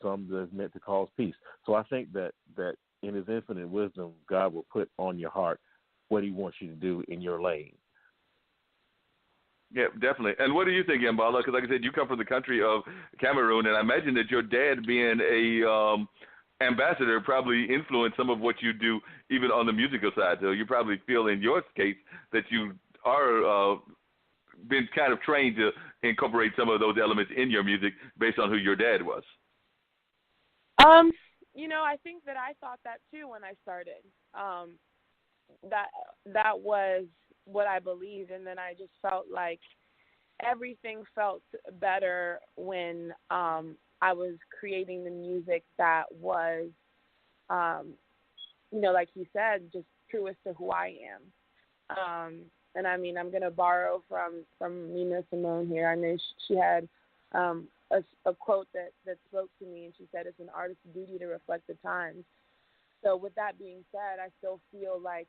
some that is meant to cause peace. So I think that in his infinite wisdom, God will put on your heart what he wants you to do in your lane. Yeah, definitely. And what do you think, Mbala? Because like I said, you come from the country of Cameroon, and I imagine that your dad being a ambassador probably influenced some of what you do even on the musical side. So you probably feel in your case that you are been kind of trained to incorporate some of those elements in your music based on who your dad was. I think that I thought that too when I started. That was what I believed, and then I just felt like everything felt better when I was creating the music that was, like he said, just truest to who I am. And I mean, I'm going to borrow from Nina Simone here. I know she had a quote that spoke to me, and she said, it's an artist's duty to reflect the times. So with that being said, I still feel like,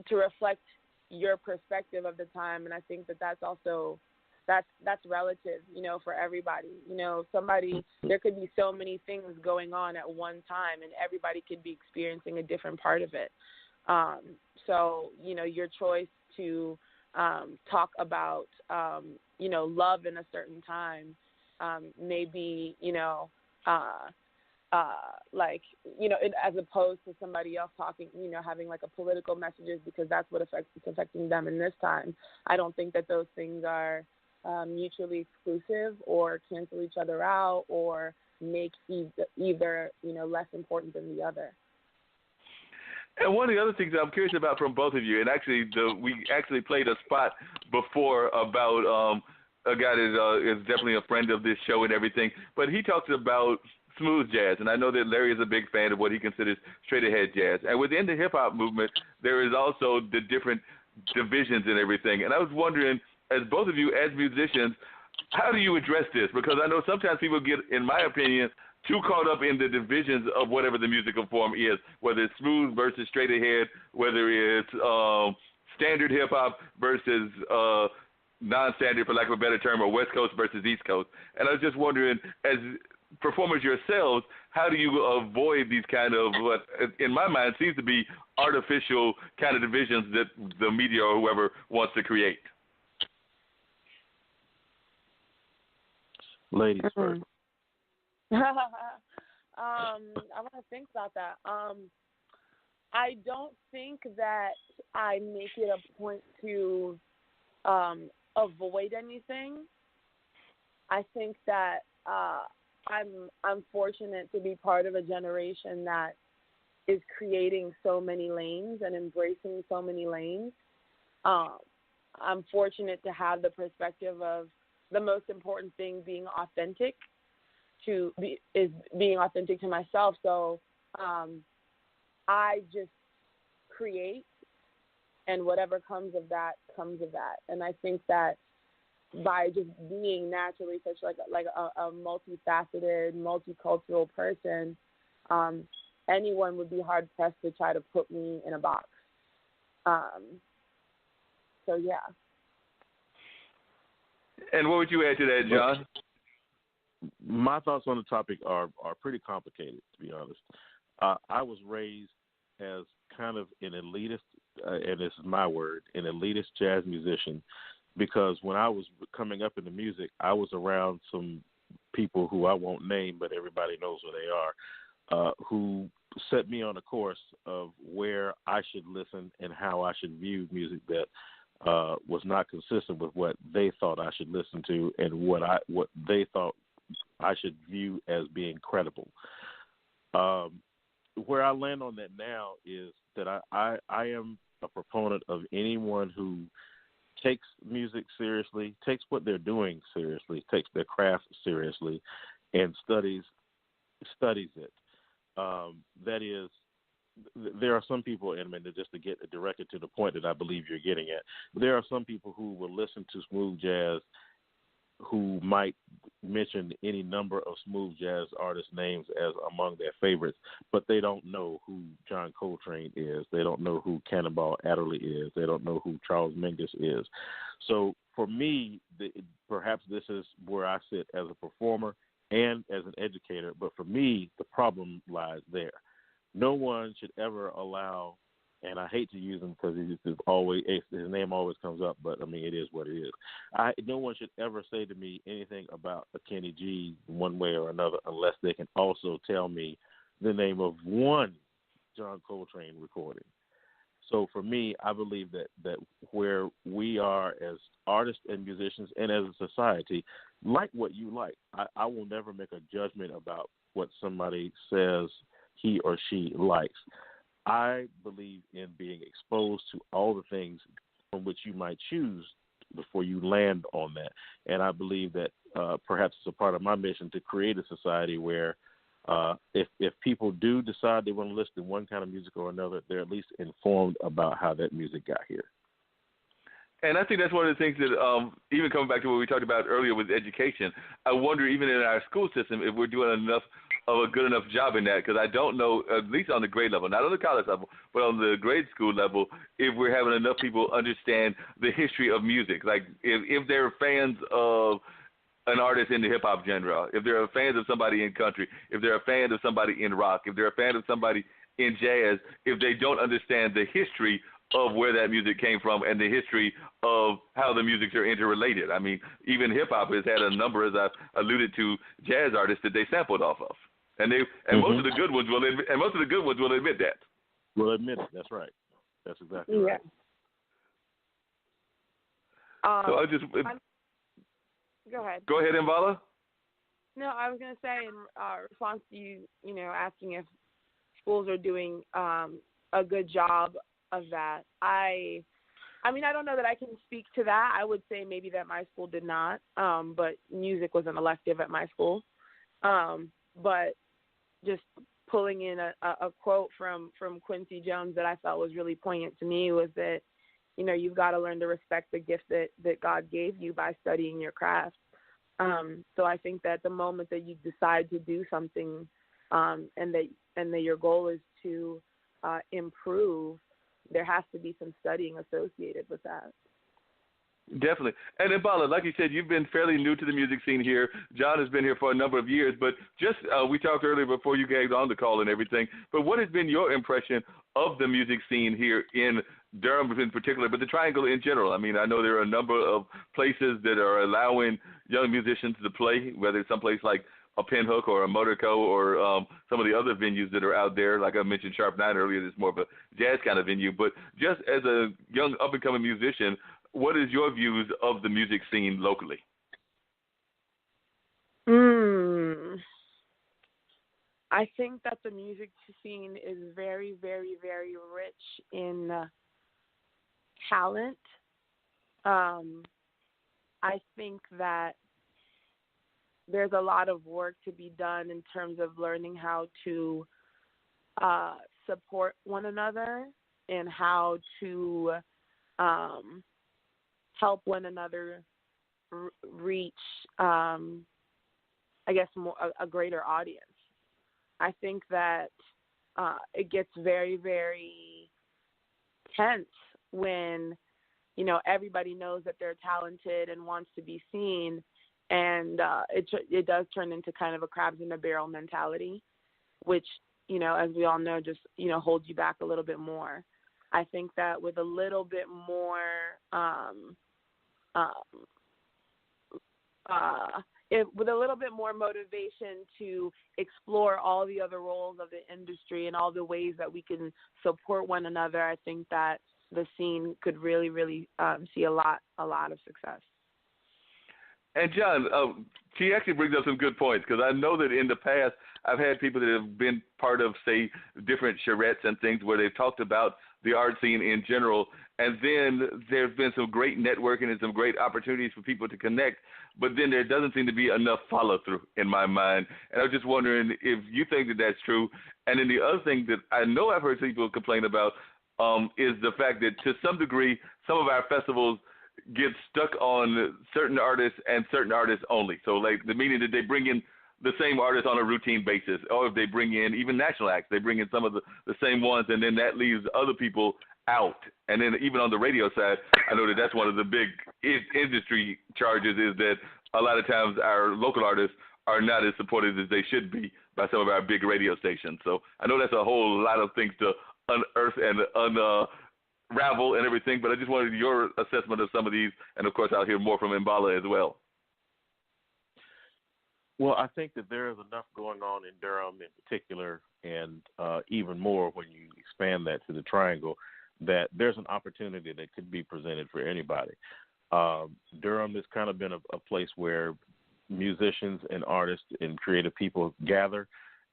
to reflect your perspective of the time. And I think that's also, that's relative, for everybody. There could be so many things going on at one time, and everybody could be experiencing a different part of it. So, your choice to talk about, love in a certain time may be, as opposed to somebody else talking, having like a political messages, because that's what it's affecting them in this time. I don't think that those things are mutually exclusive or cancel each other out or make either less important than the other. And one of the other things I'm curious about from both of you, and actually we actually played a spot before about a guy that is definitely a friend of this show and everything, but he talks about smooth jazz, and I know that Larry is a big fan of what he considers straight-ahead jazz. And within the hip-hop movement, there is also the different divisions and everything. And I was wondering, as both of you, as musicians, how do you address this? Because I know sometimes people get, in my opinion, too caught up in the divisions of whatever the musical form is, whether it's smooth versus straight ahead, whether it's standard hip-hop versus non-standard, for lack of a better term, or West Coast versus East Coast. And I was just wondering, as performers yourselves, how do you avoid these kind of, what in my mind seems to be artificial kind of divisions that the media or whoever wants to create? Ladies first. I want to think about that. I don't think that I make it a point to avoid anything. I think that I'm fortunate to be part of a generation that is creating so many lanes and embracing so many lanes. I'm fortunate to have the perspective of the most important thing being authentic being authentic to myself. So I just create, and whatever comes of that comes of that. And I think that by just being naturally such like a multifaceted, multicultural person, anyone would be hard pressed to try to put me in a box. So yeah. And what would you add to that, John? My thoughts on the topic are pretty complicated, to be honest. I was raised as kind of an elitist, and this is my word, an elitist jazz musician, because when I was coming up in the music, I was around some people who I won't name, but everybody knows who they are, who set me on a course of where I should listen and how I should view music that was not consistent with what they thought I should listen to and what they thought I should view as being credible. Where I land on that now is that I am a proponent of anyone who takes music seriously, takes what they're doing seriously, takes their craft seriously, and studies it. That is, there are some people, and just to get directed to the point that I believe you're getting at, there are some people who will listen to smooth jazz who might mention any number of smooth jazz artists' names as among their favorites, but they don't know who John Coltrane is. They don't know who Cannonball Adderley is. They don't know who Charles Mingus is. So for me, perhaps this is where I sit as a performer. and as an educator. But for me, the problem lies there. No one should ever allow, and I hate to use him because his name always comes up, but I mean, it is what it is. No one should ever say to me anything about a Kenny G one way or another unless they can also tell me the name of one John Coltrane recording. So for me, I believe that where we are as artists and musicians and as a society, like what you like, I will never make a judgment about what somebody says he or she likes. I believe in being exposed to all the things from which you might choose before you land on that. And I believe that perhaps it's a part of my mission to create a society where if people do decide they want to listen to one kind of music or another, they're at least informed about how that music got here. And I think that's one of the things that, even coming back to what we talked about earlier with education, I wonder even in our school system if we're doing enough of a good enough job in that, because I don't know, at least on the grade level, not on the college level, but on the grade school level, if we're having enough people understand the history of music. Like if they're fans of an artist in the hip-hop genre, if they're fans of somebody in country, if they're a fan of somebody in rock, if they're a fan of somebody in jazz, if they don't understand the history of where that music came from and the history of how the musics are interrelated. I mean, even hip-hop has had a number, as I've alluded to, jazz artists that they sampled off of. And most of the good ones will admit that. Will admit it. That's right. That's exactly right. So go ahead. Go ahead, Mbala. No, I was going to say in response to you, asking if schools are doing a good job of that. I mean, I don't know that I can speak to that. I would say maybe that my school did not, but music was an elective at my school. But just pulling in a quote from Quincy Jones that I felt was really poignant to me was that, you've got to learn to respect the gift that God gave you by studying your craft. So I think that the moment that you decide to do something and that your goal is to improve, there has to be some studying associated with that. Definitely. And Mbala, like you said, you've been fairly new to the music scene here. John has been here for a number of years, but just we talked earlier before you gagged on the call and everything, but what has been your impression of the music scene here in Durham in particular, but the Triangle in general? I mean, I know there are a number of places that are allowing young musicians to play, whether it's someplace like a Pinhook or a Motorco or some of the other venues that are out there. Like I mentioned Sharp 9 earlier, it's more of a jazz kind of venue. But just as a young up-and-coming musician, what is your views of the music scene locally? I think that the music scene is very, very, very rich in talent. I think that there's a lot of work to be done in terms of learning how to support one another and how to help one another reach, a greater audience. I think that it gets very, very tense when, everybody knows that they're talented and wants to be seen, and it does turn into kind of a crabs in a barrel mentality, which, as we all know, just, holds you back a little bit more. I think that with a little bit more with a little bit more motivation to explore all the other roles of the industry and all the ways that we can support one another, I think that the scene could really, really see a lot of success. And John, she actually brings up some good points, because I know that in the past I've had people that have been part of, say, different charrettes and things where they've talked about the art scene in general, and then there's been some great networking and some great opportunities for people to connect, but then there doesn't seem to be enough follow-through in my mind. And I was just wondering if you think that that's true. And then the other thing that I know I've heard people complain about is the fact that to some degree some of our festivals get stuck on certain artists and certain artists only. So like the meaning that they bring in the same artists on a routine basis, or if they bring in even national acts, they bring in some of the same ones, and then that leaves other people out. And then even on the radio side, I know that that's one of the big industry charges, is that a lot of times our local artists are not as supported as they should be by some of our big radio stations. So I know that's a whole lot of things to unearth and unravel and everything, but I just wanted your assessment of some of these, and of course I'll hear more from Mbala as well. Well, I think that there is enough going on in Durham in particular, and even more when you expand that to the Triangle, that there's an opportunity that could be presented for anybody. Durham has kind of been a place where musicians and artists and creative people gather,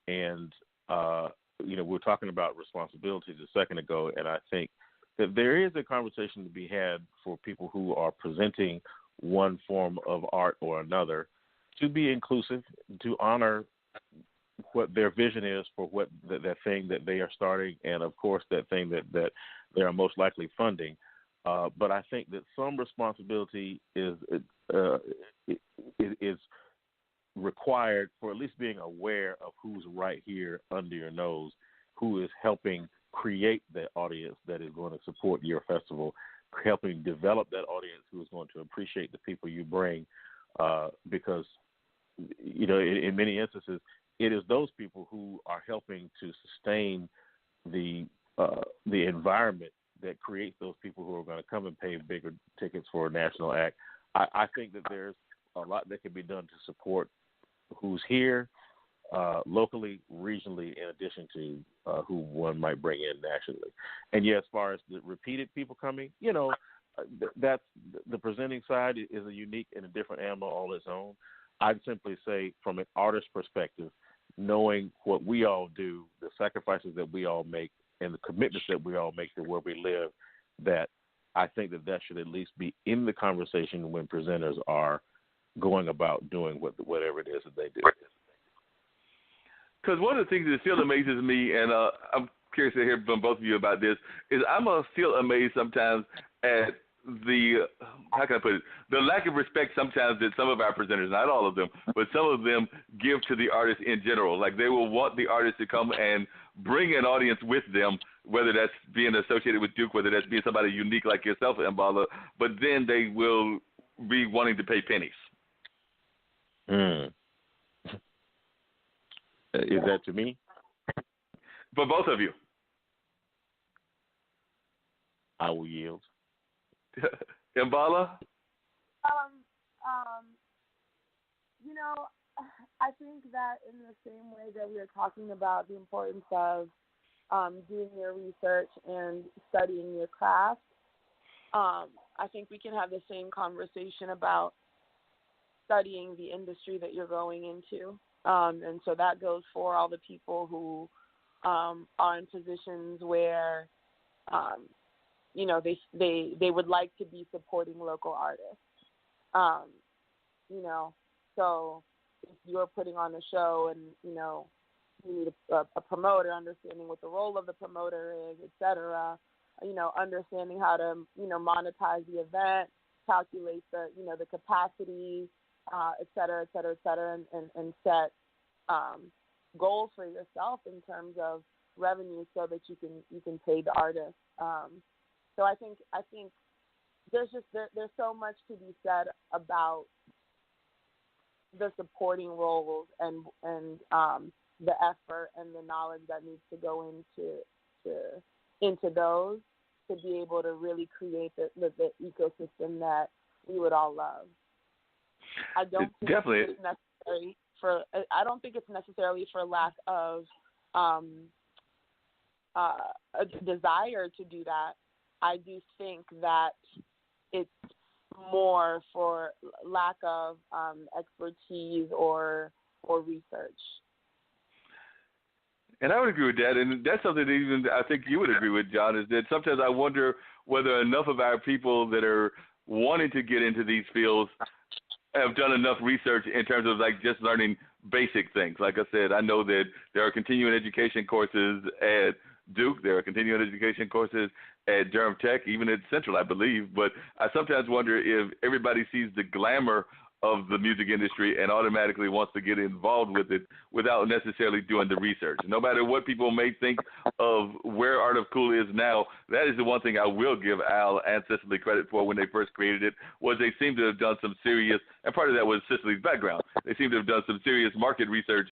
and we were talking about responsibilities a second ago, and I think that there is a conversation to be had for people who are presenting one form of art or another, to be inclusive, to honor what their vision is for what that thing that they are starting, and of course that thing that they are most likely funding. But I think that some responsibility is required for at least being aware of who's right here under your nose, who is helping create the audience that is going to support your festival, helping develop that audience who is going to appreciate the people you bring, because in many instances, it is those people who are helping to sustain the environment that creates those people who are going to come and pay bigger tickets for a national act. I think that there's a lot that can be done to support who's here locally, regionally, in addition to who one might bring in nationally. And yeah, as far as the repeated people coming, that's the presenting side is a unique and a different animal all its own. I'd simply say, from an artist perspective, knowing what we all do, the sacrifices that we all make, and the commitments that we all make to where we live, that I think that should at least be in the conversation when presenters are going about doing whatever it is that they do. Because one of the things that still amazes me, and I'm curious to hear from both of you about this, is I'm still amazed sometimes at the lack of respect sometimes that some of our presenters, not all of them, but some of them give to the artists in general. Like, they will want the artist to come and bring an audience with them, whether that's being associated with Duke, whether that's being somebody unique like yourself, Mbala, but then they will be wanting to pay pennies. Is that to me? For both of you. I will yield. Mbala? I think that in the same way that we are talking about the importance of doing your research and studying your craft, I think we can have the same conversation about studying the industry that you're going into. And so that goes for all the people who are in positions where they would like to be supporting local artists. So if you're putting on a show and, you need a promoter, understanding what the role of the promoter is, et cetera, understanding how to, monetize the event, calculate the, the capacity, et cetera, et cetera, et cetera, and set goals for yourself in terms of revenue so that you can pay the artist. So I think there's so much to be said about the supporting roles and the effort and the knowledge that needs to go into those to be able to really create the ecosystem that we would all love. I don't think it's necessary for lack of a desire to do that. I do think that it's more for lack of expertise or research. And I would agree with that, and that's something that even I think you would agree with, John, is that sometimes I wonder whether enough of our people that are wanting to get into these fields have done enough research in terms of like just learning basic things. Like I said, I know that there are continuing education courses at Duke, there are continuing education courses at Durham Tech, even at Central, I believe. But I sometimes wonder if everybody sees the glamour of the music industry and automatically wants to get involved with it without necessarily doing the research. No matter what people may think of where Art of Cool is now, that is the one thing I will give Al and Cicely credit for when they first created it, was they seem to have done some serious, and part of that was Cicely's background, they seem to have done some serious market research